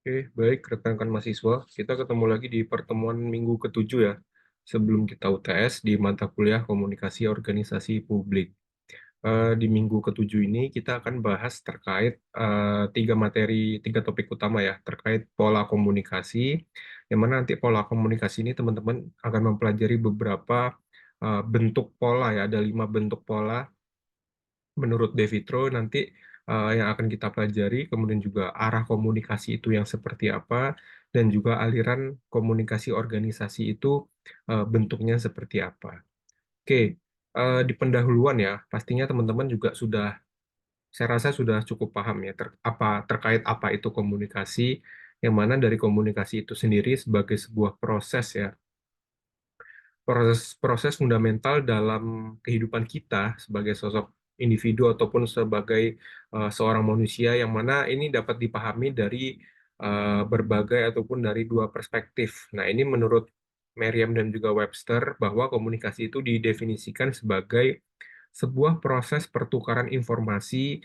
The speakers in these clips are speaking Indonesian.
Oke, baik rekan-rekan mahasiswa, kita ketemu lagi di pertemuan minggu ke-7 ya, sebelum kita UTS di mata kuliah Komunikasi Organisasi Publik. Di minggu ke-7 ini kita akan bahas terkait 3 topik utama ya, terkait pola komunikasi, yang mana nanti pola komunikasi ini teman-teman akan mempelajari beberapa bentuk pola ya, ada 5 bentuk pola menurut De Vitro nanti yang akan kita pelajari, kemudian juga arah komunikasi itu yang seperti apa, dan juga aliran komunikasi organisasi itu bentuknya seperti apa. Oke, di pendahuluan ya, pastinya teman-teman juga sudah, saya rasa sudah cukup paham ya terkait apa itu komunikasi, yang mana dari komunikasi itu sendiri sebagai sebuah proses ya, proses fundamental dalam kehidupan kita sebagai sosok individu ataupun sebagai seorang manusia, yang mana ini dapat dipahami dari berbagai ataupun dari dua perspektif. Nah, ini menurut Merriam dan juga Webster bahwa komunikasi itu didefinisikan sebagai sebuah proses pertukaran informasi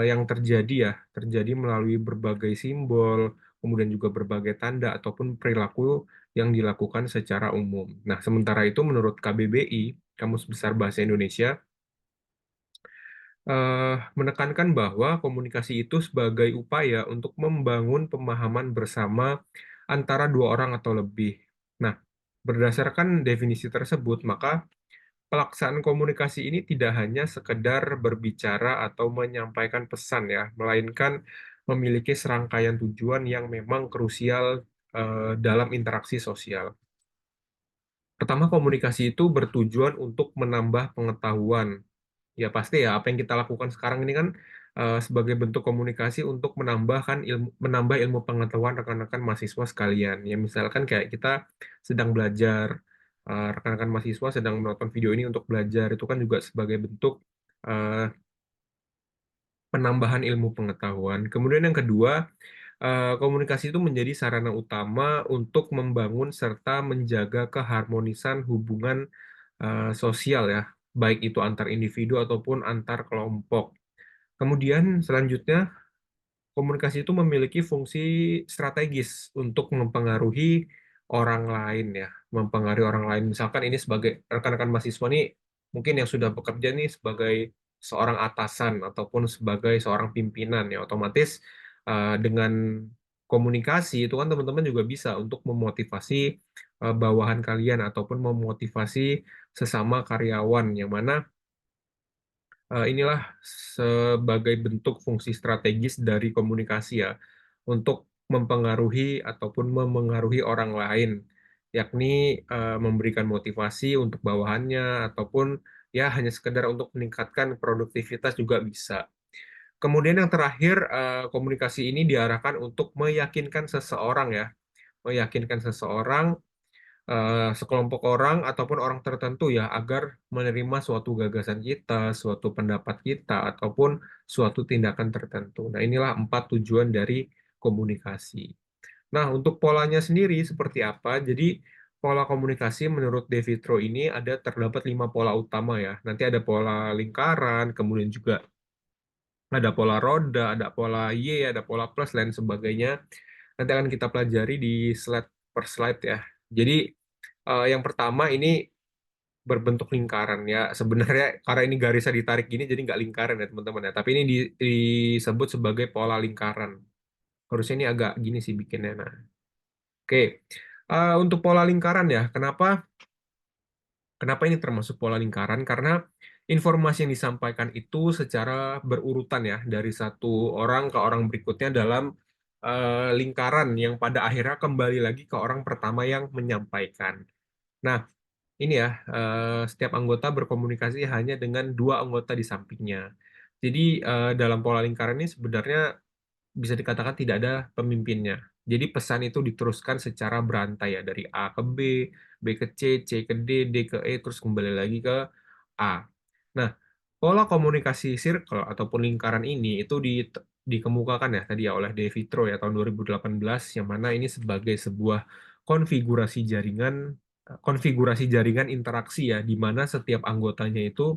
yang terjadi melalui berbagai simbol, kemudian juga berbagai tanda ataupun perilaku yang dilakukan secara umum. Nah, sementara itu menurut KBBI, Kamus Besar Bahasa Indonesia, menekankan bahwa komunikasi itu sebagai upaya untuk membangun pemahaman bersama antara dua orang atau lebih. Nah, berdasarkan definisi tersebut, maka pelaksanaan komunikasi ini tidak hanya sekedar berbicara atau menyampaikan pesan ya, melainkan memiliki serangkaian tujuan yang memang krusial dalam interaksi sosial. Pertama, komunikasi itu bertujuan untuk menambah pengetahuan. Ya pasti ya, apa yang kita lakukan sekarang ini kan sebagai bentuk komunikasi untuk menambah ilmu pengetahuan rekan-rekan mahasiswa sekalian. Ya misalkan kayak kita sedang belajar, rekan-rekan mahasiswa sedang menonton video ini untuk belajar, itu kan juga sebagai bentuk eh, penambahan ilmu pengetahuan. Kemudian yang kedua, komunikasi itu menjadi sarana utama untuk membangun serta menjaga keharmonisan hubungan sosial ya, baik itu antar individu ataupun antar kelompok. Kemudian selanjutnya, komunikasi itu memiliki fungsi strategis untuk mempengaruhi orang lain ya, mempengaruhi orang lain. Misalkan ini sebagai rekan-rekan mahasiswa nih, mungkin yang sudah bekerja nih sebagai seorang atasan ataupun sebagai seorang pimpinan ya, otomatis dengan komunikasi itu kan teman-teman juga bisa untuk memotivasi bawahan kalian ataupun memotivasi sesama karyawan, yang mana inilah sebagai bentuk fungsi strategis dari komunikasi ya, untuk mempengaruhi ataupun memengaruhi orang lain, yakni memberikan motivasi untuk bawahannya ataupun ya hanya sekedar untuk meningkatkan produktivitas juga bisa. Kemudian yang terakhir, komunikasi ini diarahkan untuk meyakinkan seseorang ya, meyakinkan seseorang, sekelompok orang ataupun orang tertentu ya, agar menerima suatu gagasan kita, suatu pendapat kita, ataupun suatu tindakan tertentu. Nah, inilah 4 tujuan dari komunikasi. Nah, untuk polanya sendiri seperti apa? Jadi, pola komunikasi menurut De Vitro ini terdapat 5 pola utama ya. Nanti ada pola lingkaran, kemudian juga ada pola roda, ada pola Y, ada pola plus, dan sebagainya. Nanti akan kita pelajari di slide per slide ya. Jadi, yang pertama ini berbentuk lingkaran ya. Sebenarnya karena ini garisnya ditarik gini jadi nggak lingkaran ya teman-teman ya. Tapi ini disebut sebagai pola lingkaran. Harusnya ini agak gini sih bikinnya. Nah, oke. Untuk pola lingkaran ya, kenapa ini termasuk pola lingkaran? Karena informasi yang disampaikan itu secara berurutan ya, dari satu orang ke orang berikutnya dalam lingkaran yang pada akhirnya kembali lagi ke orang pertama yang menyampaikan. Nah, ini ya, setiap anggota berkomunikasi hanya dengan dua anggota di sampingnya. Jadi dalam pola lingkaran ini sebenarnya bisa dikatakan tidak ada pemimpinnya. Jadi pesan itu diteruskan secara berantai ya, dari A ke B, B ke C ke D, D ke E, terus kembali lagi ke A. Nah, pola komunikasi circle ataupun lingkaran ini itu dikemukakan ya tadi ya oleh De Vitro ya tahun 2018, yang mana ini sebagai sebuah konfigurasi jaringan interaksi ya, di mana setiap anggotanya itu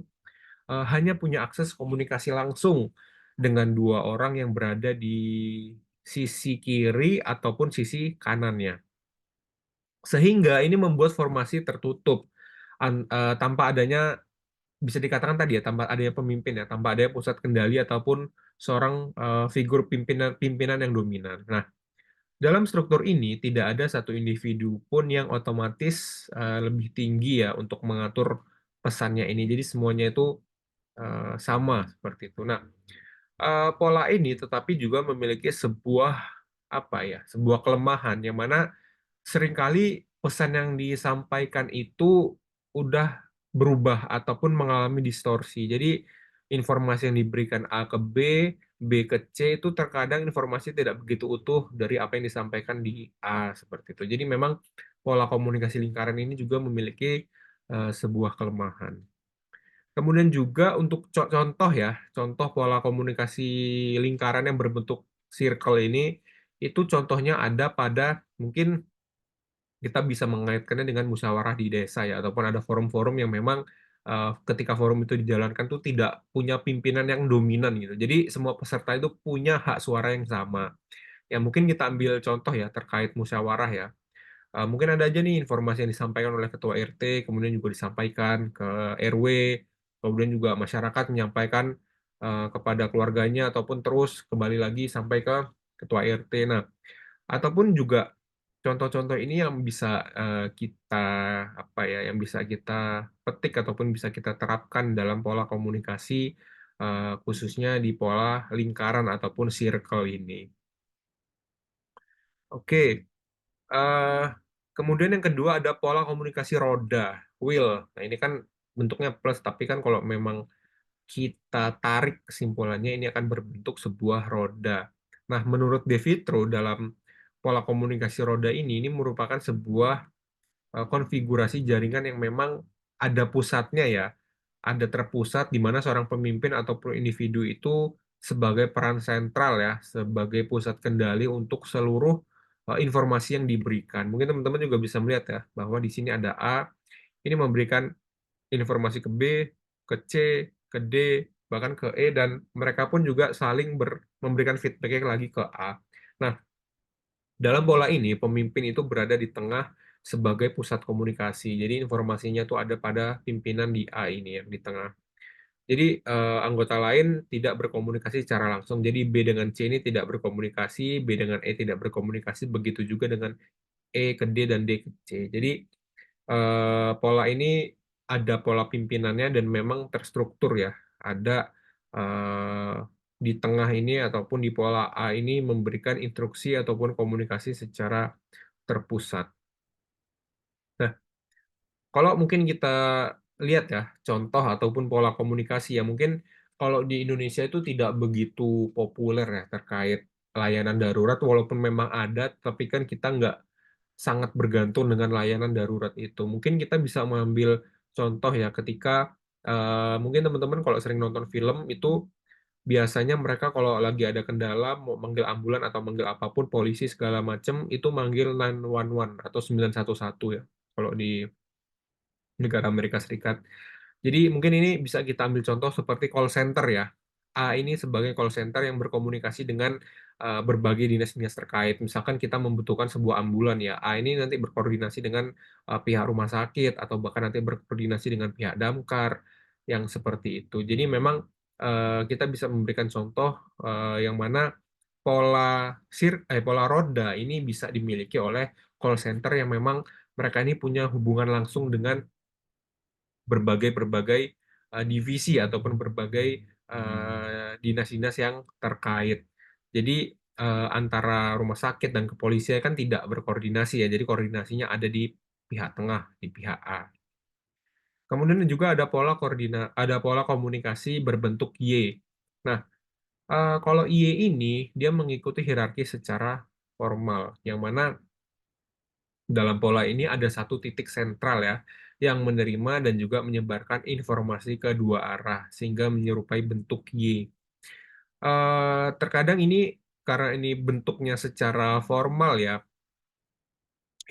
hanya punya akses komunikasi langsung dengan dua orang yang berada di sisi kiri ataupun sisi kanannya. Sehingga ini membuat formasi tertutup, tanpa adanya bisa dikatakan tadi ya, tanpa adanya pemimpin ya, tanpa adanya pusat kendali ataupun seorang, figur pimpinan pimpinan yang dominan. Nah, dalam struktur ini tidak ada satu individu pun yang otomatis, lebih tinggi ya untuk mengatur pesannya ini. Jadi semuanya itu, sama seperti itu. Nah, pola ini tetapi juga memiliki sebuah, apa ya, sebuah kelemahan yang mana seringkali pesan yang disampaikan itu udah berubah ataupun mengalami distorsi. Jadi informasi yang diberikan A ke B, B ke C itu terkadang informasi tidak begitu utuh dari apa yang disampaikan di A, seperti itu. Jadi memang pola komunikasi lingkaran ini juga memiliki, sebuah kelemahan. Kemudian juga untuk contoh ya, contoh pola komunikasi lingkaran yang berbentuk circle ini, itu contohnya ada pada mungkin kita bisa mengaitkannya dengan musyawarah di desa ya, ataupun ada forum-forum yang memang, ketika forum itu dijalankan tuh tidak punya pimpinan yang dominan gitu. Jadi semua peserta itu punya hak suara yang sama. Ya mungkin kita ambil contoh ya terkait musyawarah ya, mungkin ada aja nih informasi yang disampaikan oleh ketua RT, kemudian juga disampaikan ke RW, kemudian juga masyarakat menyampaikan, kepada keluarganya ataupun terus kembali lagi sampai ke ketua RT. Nah, ataupun juga contoh-contoh ini yang bisa, kita, apa ya, yang bisa kita petik ataupun bisa kita terapkan dalam pola komunikasi, khususnya di pola lingkaran ataupun circle ini. Oke, eee, kemudian yang kedua ada pola komunikasi roda, wheel. Nah, ini kan bentuknya plus, tapi kan kalau memang kita tarik kesimpulannya ini akan berbentuk sebuah roda. Nah, menurut De Vitro dalam pola komunikasi roda ini merupakan sebuah, konfigurasi jaringan yang memang ada pusatnya ya, ada terpusat di mana seorang pemimpin ataupun individu itu sebagai peran sentral ya, sebagai pusat kendali untuk seluruh, informasi yang diberikan. Mungkin teman-teman juga bisa melihat ya, bahwa di sini ada A, ini memberikan informasi ke B, ke C, ke D, bahkan ke E, dan mereka pun juga saling memberikan feedback lagi ke A. Nah, dalam pola ini, pemimpin itu berada di tengah sebagai pusat komunikasi. Jadi informasinya tuh ada pada pimpinan di A ini yang di tengah. Jadi, anggota lain tidak berkomunikasi secara langsung. Jadi B dengan C ini tidak berkomunikasi, B dengan E tidak berkomunikasi, begitu juga dengan E ke D dan D ke C. Jadi, pola ini ada pola pimpinannya dan memang terstruktur ya. Ada, eee, di tengah ini ataupun di pola A ini memberikan instruksi ataupun komunikasi secara terpusat. Nah, kalau mungkin kita lihat ya, contoh ataupun pola komunikasi ya, mungkin kalau di Indonesia itu tidak begitu populer ya terkait layanan darurat, walaupun memang ada, tapi kan kita nggak sangat bergantung dengan layanan darurat itu. Mungkin kita bisa mengambil contoh ya ketika, mungkin teman-teman kalau sering nonton film itu biasanya mereka kalau lagi ada kendala mau manggil ambulan atau manggil apapun, polisi segala macam, itu manggil 911 atau 911 ya, kalau di negara Amerika Serikat. Jadi mungkin ini bisa kita ambil contoh seperti call center ya. A ini sebagai call center yang berkomunikasi dengan, berbagai dinas-dinas terkait. Misalkan kita membutuhkan sebuah ambulan ya, A ini nanti berkoordinasi dengan, pihak rumah sakit atau bahkan nanti berkoordinasi dengan pihak damkar, yang seperti itu. Jadi memang, kita bisa memberikan contoh, yang mana pola roda ini bisa dimiliki oleh call center yang memang mereka ini punya hubungan langsung dengan berbagai-berbagai, divisi ataupun berbagai, dinas-dinas yang terkait. Jadi, antara rumah sakit dan kepolisian kan tidak berkoordinasi ya, jadi koordinasinya ada di pihak tengah, di pihak A. Kemudian juga ada pola komunikasi berbentuk Y. Nah, kalau Y ini dia mengikuti hierarki secara formal, yang mana dalam pola ini ada satu titik sentral ya, yang menerima dan juga menyebarkan informasi ke dua arah, sehingga menyerupai bentuk Y. Terkadang ini karena ini bentuknya secara formal ya,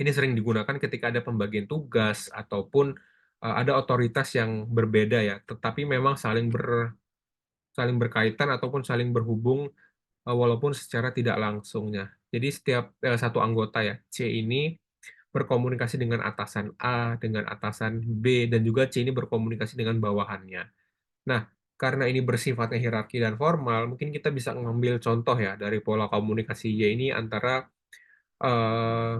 ini sering digunakan ketika ada pembagian tugas ataupun, ada otoritas yang berbeda ya, tetapi memang saling berkaitan ataupun saling berhubung walaupun secara tidak langsungnya. Jadi setiap, satu anggota ya, C ini berkomunikasi dengan atasan A, dengan atasan B, dan juga C ini berkomunikasi dengan bawahannya. Nah, karena ini bersifatnya hierarki dan formal, mungkin kita bisa mengambil contoh ya dari pola komunikasi Y ini antara,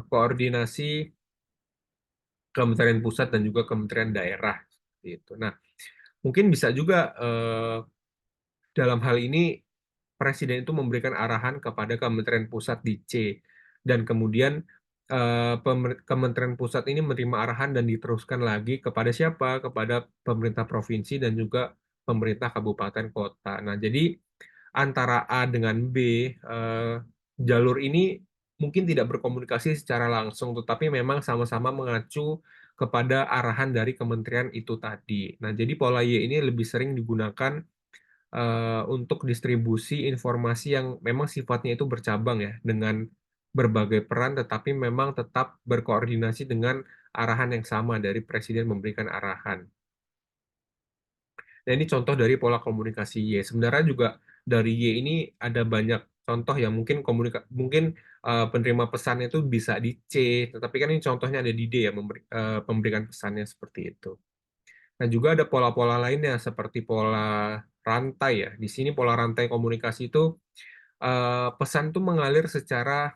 koordinasi kementerian pusat dan juga kementerian daerah, seperti itu. Nah, mungkin bisa juga, dalam hal ini presiden itu memberikan arahan kepada kementerian pusat di C, dan kemudian, kementerian pusat ini menerima arahan dan diteruskan lagi kepada siapa? Kepada pemerintah provinsi dan juga pemerintah kabupaten kota. Nah, jadi antara A dengan B, jalur ini mungkin tidak berkomunikasi secara langsung, tetapi memang sama-sama mengacu kepada arahan dari kementerian itu tadi. Nah, jadi pola Y ini lebih sering digunakan, untuk distribusi informasi yang memang sifatnya itu bercabang ya, dengan berbagai peran, tetapi memang tetap berkoordinasi dengan arahan yang sama dari presiden memberikan arahan. Nah, ini contoh dari pola komunikasi Y. Sebenarnya juga dari Y ini ada banyak contoh yang mungkin, penerima pesannya itu bisa di C, tetapi kan ini contohnya ada di D ya, pemberikan pesannya seperti itu. Nah, juga ada pola-pola lainnya seperti pola rantai ya. Di sini pola rantai komunikasi itu, pesan itu mengalir secara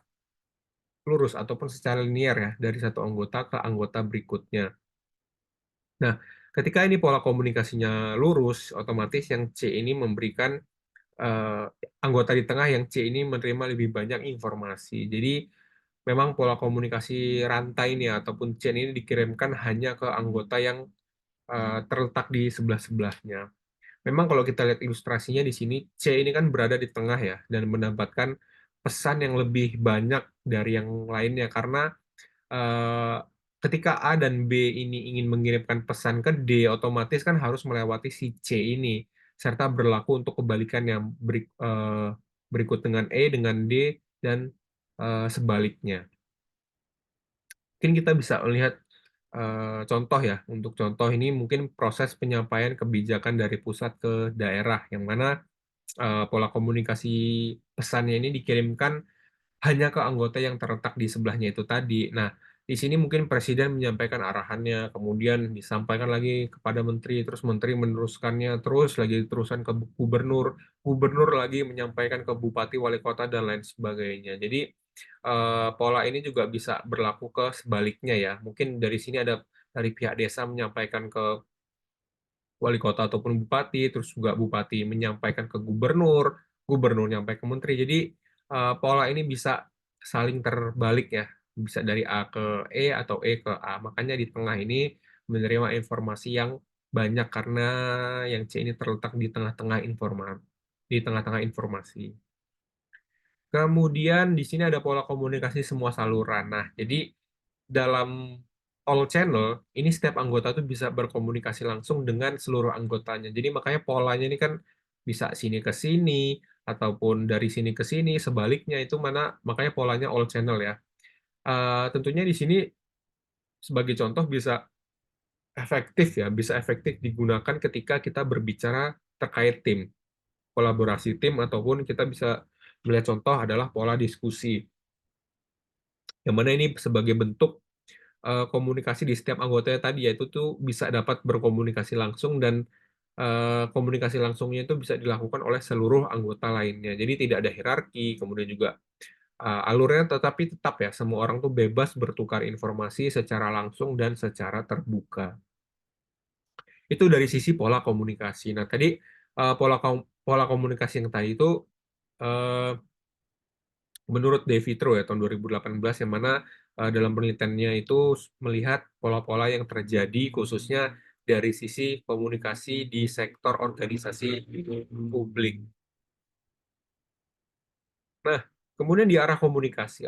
lurus ataupun secara linear ya, dari satu anggota ke anggota berikutnya. Nah, ketika ini pola komunikasinya lurus, otomatis yang C ini memberikan, eee, anggota di tengah yang C ini menerima lebih banyak informasi. Jadi, memang pola komunikasi rantai ini ataupun chain ini dikirimkan hanya ke anggota yang, terletak di sebelah-sebelahnya. Memang kalau kita lihat ilustrasinya di sini, C ini kan berada di tengah ya, dan mendapatkan pesan yang lebih banyak dari yang lainnya karena, eee, ketika A dan B ini ingin mengirimkan pesan ke D, otomatis kan harus melewati si C ini, serta berlaku untuk kebalikannya berikut dengan E, dengan D, dan, sebaliknya. Mungkin kita bisa melihat, contoh ya, untuk contoh ini mungkin proses penyampaian kebijakan dari pusat ke daerah, yang mana, pola komunikasi pesannya ini dikirimkan hanya ke anggota yang terletak di sebelahnya itu tadi. Nah, di sini mungkin presiden menyampaikan arahannya, kemudian disampaikan lagi kepada menteri, terus menteri meneruskannya, terus lagi diteruskan ke gubernur, gubernur lagi menyampaikan ke bupati, wali kota, dan lain sebagainya. Jadi, pola ini juga bisa berlaku ke sebaliknya ya. Mungkin dari sini ada dari pihak desa menyampaikan ke wali kota ataupun bupati, terus juga bupati menyampaikan ke gubernur, gubernur nyampai ke menteri. Jadi, pola ini bisa saling terbalik ya, bisa dari A ke E atau E ke A. Makanya di tengah ini menerima informasi yang banyak karena yang C ini terletak di tengah-tengah informasi. Kemudian di sini ada pola komunikasi semua saluran. Nah, jadi dalam all channel, ini setiap anggota tuh bisa berkomunikasi langsung dengan seluruh anggotanya. Jadi makanya polanya ini kan bisa sini ke sini, ataupun dari sini ke sini, sebaliknya itu makanya polanya all channel ya. Tentunya di sini sebagai contoh bisa efektif digunakan ketika kita berbicara terkait tim, kolaborasi tim, ataupun kita bisa melihat contoh adalah pola diskusi, yang mana ini sebagai bentuk komunikasi di setiap anggotanya tadi, yaitu tuh bisa dapat berkomunikasi langsung dan, komunikasi langsungnya itu bisa dilakukan oleh seluruh anggota lainnya. Jadi tidak ada hierarki, kemudian juga, alurnya tetap ya, semua orang tuh bebas bertukar informasi secara langsung dan secara terbuka. Itu dari sisi pola komunikasi. Nah tadi, pola komunikasi yang tadi itu, eee menurut De Vitro ya tahun 2018 yang mana, dalam penelitiannya itu melihat pola-pola yang terjadi khususnya dari sisi komunikasi di sektor organisasi publik. Nah, kemudian di arah komunikasi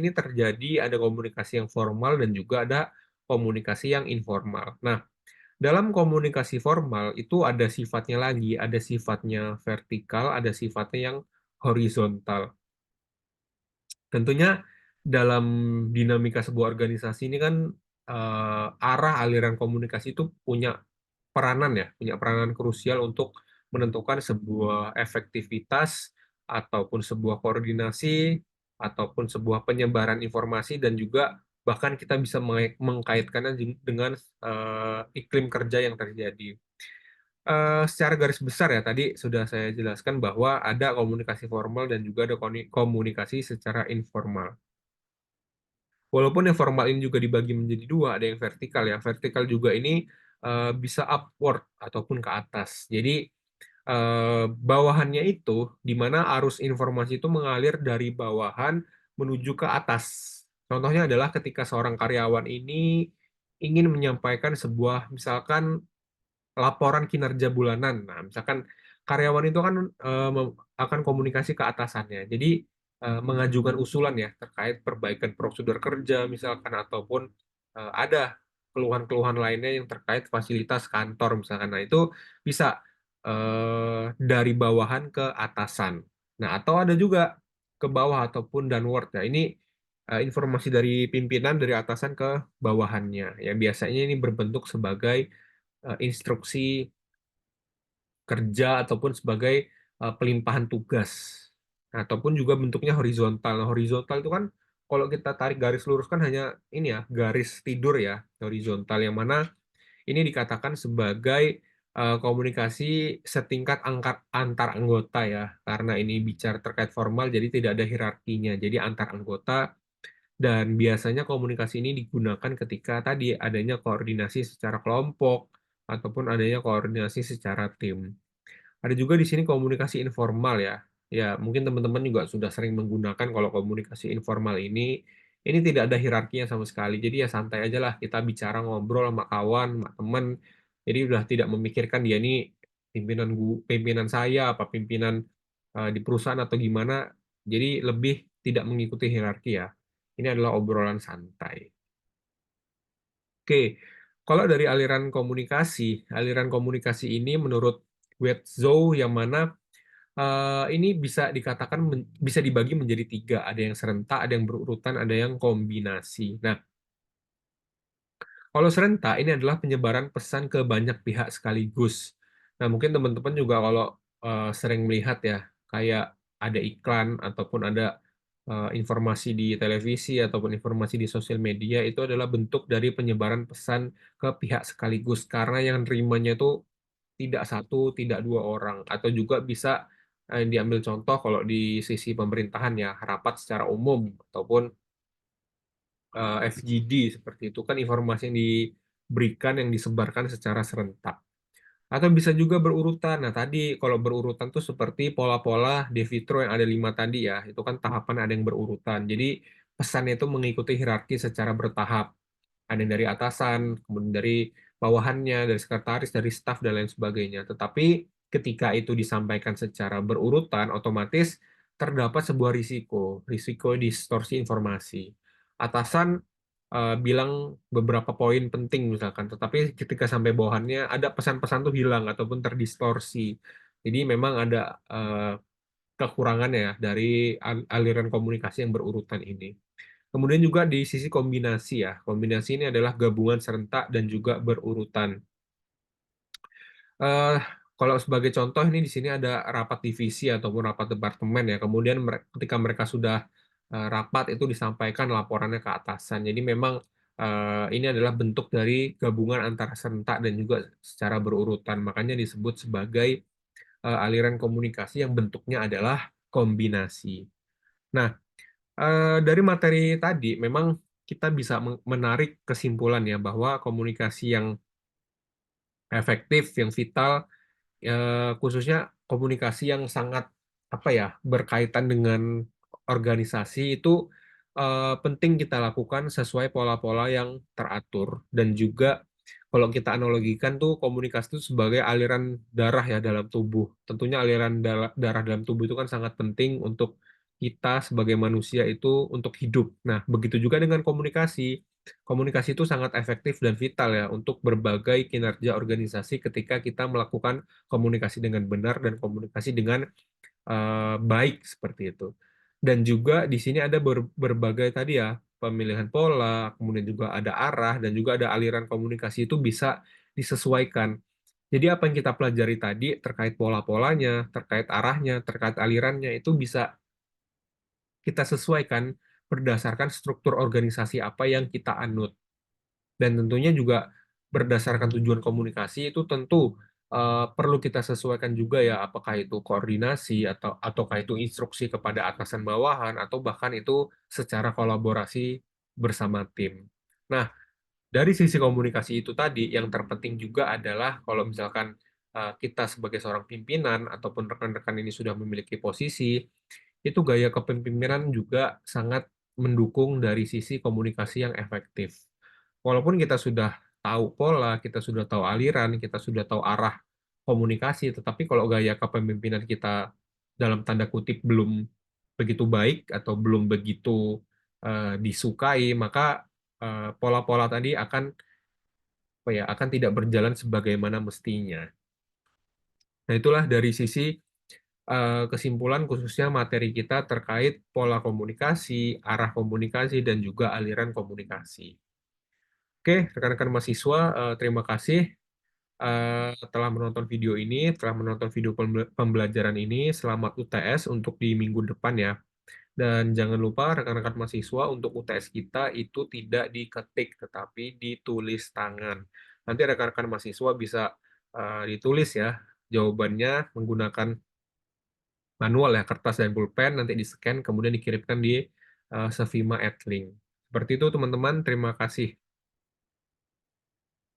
ini terjadi ada komunikasi yang formal dan juga ada komunikasi yang informal. Nah, dalam komunikasi formal itu ada sifatnya lagi, ada sifatnya vertikal, ada sifatnya yang horizontal. Tentunya dalam dinamika sebuah organisasi ini kan, arah aliran komunikasi itu punya peranan krusial untuk menentukan sebuah efektivitas ataupun sebuah koordinasi, ataupun sebuah penyebaran informasi, dan juga bahkan kita bisa mengkaitkannya dengan iklim kerja yang terjadi. Secara garis besar ya, tadi sudah saya jelaskan bahwa ada komunikasi formal dan juga ada komunikasi secara informal. Walaupun yang formal ini juga dibagi menjadi dua, ada yang vertikal ya. Vertikal juga ini bisa upward ataupun ke atas. Jadi bawahannya itu di mana arus informasi itu mengalir dari bawahan menuju ke atas. Contohnya adalah ketika seorang karyawan ini ingin menyampaikan sebuah misalkan laporan kinerja bulanan. Nah, misalkan karyawan itu kan akan komunikasi ke atasannya. Jadi mengajukan usulan ya terkait perbaikan prosedur kerja misalkan, ataupun ada keluhan-keluhan lainnya yang terkait fasilitas kantor misalkan. Nah, itu bisa dari bawahan ke atasan. Nah, atau ada juga ke bawah ataupun downward ya. Ini informasi dari pimpinan dari atasan ke bawahannya. Ya, biasanya ini berbentuk sebagai instruksi kerja ataupun sebagai pelimpahan tugas. Nah, ataupun juga bentuknya horizontal. Nah, horizontal itu kan kalau kita tarik garis lurus kan hanya ini ya, garis tidur ya, horizontal, yang mana ini dikatakan sebagai komunikasi setingkat antar anggota ya. Karena ini bicara terkait formal jadi tidak ada hierarkinya. Jadi antar anggota, dan biasanya komunikasi ini digunakan ketika tadi adanya koordinasi secara kelompok ataupun adanya koordinasi secara tim. Ada juga di sini komunikasi informal ya. Ya, mungkin teman-teman juga sudah sering menggunakan kalau komunikasi informal ini tidak ada hierarkinya sama sekali. Jadi ya santai aja lah, kita bicara ngobrol sama kawan, sama teman. Jadi udah tidak memikirkan dia ini pimpinan saya, apa pimpinan di perusahaan atau gimana. Jadi lebih tidak mengikuti hierarki ya. Ini adalah obrolan santai. Oke, kalau dari aliran komunikasi ini menurut Wetzow, yang mana ini bisa dikatakan bisa dibagi menjadi tiga, ada yang serentak, ada yang berurutan, ada yang kombinasi. Nah, kalau serentak ini adalah penyebaran pesan ke banyak pihak sekaligus. Nah, mungkin teman-teman juga kalau sering melihat ya, kayak ada iklan ataupun ada informasi di televisi ataupun informasi di sosial media, itu adalah bentuk dari penyebaran pesan ke pihak sekaligus, karena yang nerimanya itu tidak satu, tidak dua orang, atau juga bisa diambil contoh kalau di sisi pemerintahan ya, rapat secara umum ataupun FGD seperti itu kan, informasi yang diberikan, yang disebarkan secara serentak. Atau bisa juga berurutan. Nah, tadi kalau berurutan tuh seperti pola-pola De Vitro yang ada 5 tadi ya, itu kan tahapan ada yang berurutan. Jadi pesannya itu mengikuti hierarki secara bertahap. Ada yang dari atasan, kemudian dari bawahannya, dari sekretaris, dari staf, dan lain sebagainya. Tetapi ketika itu disampaikan secara berurutan, otomatis terdapat sebuah risiko distorsi informasi. Atasan bilang beberapa poin penting misalkan, tetapi ketika sampai bawahannya ada pesan-pesan tuh hilang ataupun terdistorsi. Jadi memang ada kekurangannya ya dari aliran komunikasi yang berurutan ini. Kemudian juga di sisi kombinasi ya. Kombinasi ini adalah gabungan serentak dan juga berurutan. Eh, Kalau sebagai contoh ini di sini ada rapat divisi ataupun rapat departemen ya. Kemudian ketika mereka sudah rapat itu disampaikan laporannya ke atasan. Jadi memang ini adalah bentuk dari gabungan antara serentak dan juga secara berurutan. Makanya disebut sebagai aliran komunikasi yang bentuknya adalah kombinasi. Nah, dari materi tadi memang kita bisa menarik kesimpulan ya bahwa komunikasi yang efektif, yang vital, khususnya komunikasi yang sangat apa ya, berkaitan dengan organisasi itu penting kita lakukan sesuai pola-pola yang teratur. Dan juga kalau kita analogikan tuh komunikasi itu sebagai aliran darah ya dalam tubuh. Tentunya aliran darah dalam tubuh itu kan sangat penting untuk kita sebagai manusia itu untuk hidup. Nah, begitu juga dengan komunikasi. Komunikasi itu sangat efektif dan vital ya untuk berbagai kinerja organisasi ketika kita melakukan komunikasi dengan benar dan komunikasi dengan baik seperti itu. Dan juga di sini ada berbagai tadi ya, pemilihan pola, kemudian juga ada arah, dan juga ada aliran komunikasi itu bisa disesuaikan. Jadi apa yang kita pelajari tadi terkait pola-polanya, terkait arahnya, terkait alirannya, itu bisa kita sesuaikan berdasarkan struktur organisasi apa yang kita anut. Dan tentunya juga berdasarkan tujuan komunikasi itu tentu, perlu kita sesuaikan juga ya, apakah itu koordinasi ataukah itu instruksi kepada atasan bawahan atau bahkan itu secara kolaborasi bersama tim. Nah, dari sisi komunikasi itu tadi, yang terpenting juga adalah kalau misalkan, kita sebagai seorang pimpinan ataupun rekan-rekan ini sudah memiliki posisi, itu gaya kepemimpinan juga sangat mendukung dari sisi komunikasi yang efektif. Walaupun kita sudah tahu pola, kita sudah tahu aliran, kita sudah tahu arah komunikasi, tetapi kalau gaya kepemimpinan kita dalam tanda kutip belum begitu baik atau belum begitu, disukai, maka, pola-pola tadi akan, apa ya, akan tidak berjalan sebagaimana mestinya. Nah, itulah dari sisi, kesimpulan khususnya materi kita terkait pola komunikasi, arah komunikasi, dan juga aliran komunikasi. Oke, rekan-rekan mahasiswa, terima kasih, telah menonton video ini, telah menonton video pembelajaran ini. Selamat UTS untuk di minggu depan ya. Dan jangan lupa rekan-rekan mahasiswa untuk UTS kita itu tidak diketik, tetapi ditulis tangan. Nanti rekan-rekan mahasiswa bisa, ditulis ya jawabannya menggunakan manual ya, kertas dan pulpen, nanti di-scan kemudian dikirimkan di, Sevima@link. Seperti itu teman-teman, terima kasih.